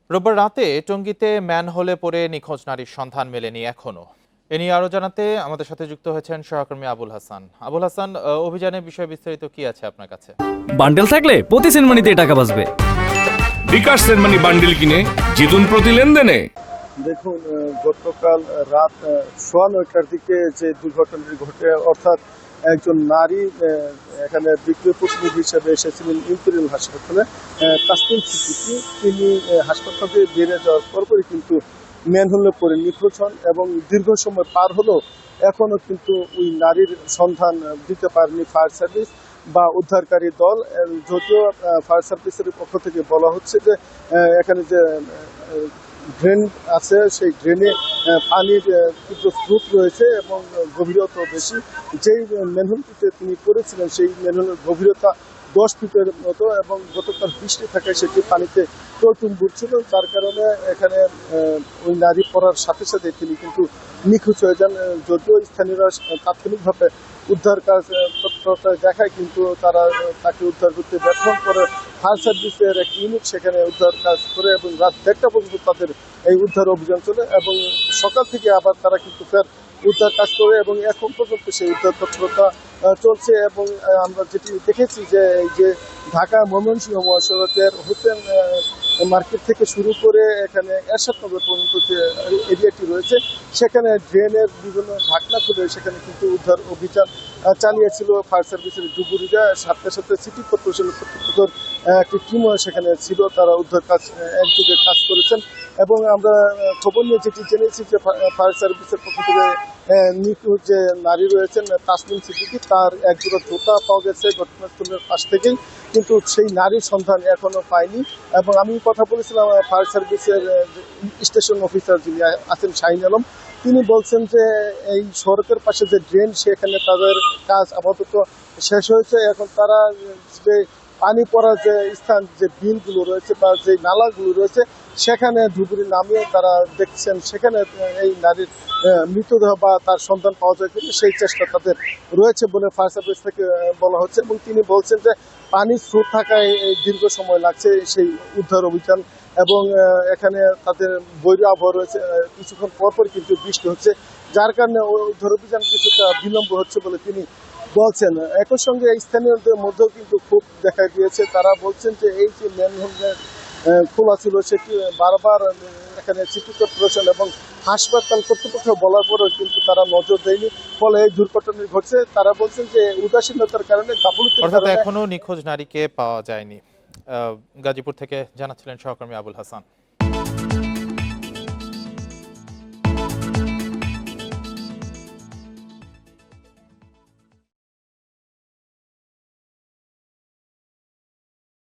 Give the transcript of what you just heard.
রোববার রাতে টঙ্গীতে ম্যানহোলে পড়ে নিখোঁজ নারীর সন্ধান মেলেনি এখনো। এ নিয়ে আরো জানাতে আমাদের সাথে যুক্ত হয়েছেন সহকর্মী আবুল হাসান। আবুল হাসান, অভিযানের বিষয়ে বিস্তারিত কি আছে আপনার কাছে? বান্ডেল থাকলে প্রতি সেনমানিতে টাকা বাঁচবে। বিকাশ সেনমানি বান্ডিল কিনে জিতুন প্রতি লেনদেনে। দেখুন, গতকাল রাত 9:15টার দিকে যে দুর্ঘটনাটি ঘটে, অর্থাৎ একজন নারী এখানে বিক্রয় প্রতিনিধি হিসেবে এসেছিলেন ইম্পেরিয়াল হাসপাতালে, তাসনিম সিদ্দিকী। তিনি হাসপাতাল থেকে বেরিয়ে যাওয়ার পরপরই কিন্তু ম্যানহোলে পড়ে নিখোঁজ হন এবং দীর্ঘ সময় পার হলেও এখনও কিন্তু ওই নারীর সন্ধান দিতে পারেনি ফায়ার সার্ভিস বা উদ্ধারকারী দল। যদিও ফায়ার সার্ভিসের পক্ষ থেকে বলা হচ্ছে যে এখানে যে ড্রেন আছে, সেই ড্রেনে পানির তীব্র স্রোত রয়েছে এবং গভীরতাও বেশি। যেই ম্যানহোলটিতে তিনি পড়েছিলেন সেই ম্যানহোলের গভীরতা 10 ফিটের মতো এবং গতকাল বৃষ্টি থাকায় সেটি পানিতে টইটুম্বুর ছিল, যার কারণে এখানে ওই নারী পড়ার সাথে সাথে তিনি কিন্তু নিখোঁজ হয়ে যান। যদিও স্থানীয়রা তাৎক্ষণিকভাবে উদ্ধার কাজ তৎপরতা দেখায়, কিন্তু তারা তাকে উদ্ধার করতে ব্যর্থ করে। ফায়ার সার্ভিসের এক ইউনিট সেখানে উদ্ধার কাজ করে এবং রাত 1:30 পর্যন্ত তাদের এই উদ্ধার অভিযান চলে এবং সকাল থেকে আবার তারা কিন্তু ফের উদ্ধার কাজ করে এবং এখন পর্যন্ত সেই উদ্ধার তৎপরতা চলছে। এবং আমরা যেটি দেখেছি যে এই যে ঢাকা ময়মনসিংহ মহাসড়কের হোসেন মার্কেট থেকে শুরু করে এখানে এরশাদনগর পর্যন্ত যে এরিয়াটি রয়েছে, সেখানে ড্রেনের বিভিন্ন ঢাকনা খুলে সেখানে কিন্তু উদ্ধার অভিযান চালিয়েছিল ফায়ার সার্ভিসের ডুবুরিরা। সাথে সাথে সিটি কর্পোরেশনের কর্তৃপক্ষের একটি টিমও সেখানে ছিল, তারা উদ্ধার কাজ একযোগে কাজ করেছেন। এবং আমরা খবর নিয়ে যেটি জেনেছি যে ফায়ার সার্ভিসের পক্ষ থেকে নিখোঁজ যে নারী রয়েছেন তাসনিম সিদ্দিকী, তার একজোড়া জুতা পাওয়া গেছে ঘটনাস্থলের পাশ থেকেই, কিন্তু সেই নারীর সন্ধান এখনো পায়নি। এবং আমি কথা বলেছিলাম ফায়ার সার্ভিসের স্টেশন অফিসার যিনি আছেন শাহিন আলম, তিনি বলছেন যে এই সড়কের পাশে যে ড্রেন, সেখানে তাদের কাজ আপাতত শেষ হয়েছে। এখন তারা যে পানি পড়ার যে স্থান, যে বিলগুলো রয়েছে বা যে নালাগুলো রয়েছে, সেখানে ডুবুরি নামিয়ে তারা দেখছেন সেখানে এই নারীর মৃতদেহ বা তার সন্ধান পাওয়া যায় কিন্তু সেই চেষ্টা তাদের রয়েছে বলে ফায়ার সার্ভিস থেকে বলা হচ্ছে। এবং তিনি বলছেন যে পানির স্রোত থাকায় দীর্ঘ সময় লাগছে সেই উদ্ধার অভিযান এবং এখানে তাদের বৈরী আবহাওয়া রয়েছে, কিছুক্ষণ পরপর কিন্তু বৃষ্টি হচ্ছে, যার কারণে উদ্ধার অভিযান কিছুটা বিলম্ব হচ্ছে বলে তিনি বলছেন। একই সঙ্গে স্থানীয়দের মধ্যেও কিন্তু খুব দেখা দিয়েছে, তারা বলছেন যে এই যে ম্যানহোল খোলা ছিল সেটি বারবার এখানে সিটি কর্পোরেশন এবং হাসপাতাল কর্তৃপক্ষ বলার পরেও কিন্তু তারা নজর দেয়নি, ফলে এই দুর্ঘটনা ঘটছে। তারা বলছেন যে উদাসীনতার কারণে, গাফিলতির অর্থাৎ কারণে এখনো নিখোঁজ নারীকে পাওয়া যায়নি। গাজীপুর থেকে জানাচ্ছিলেন সহকর্মী আবুল হাসান।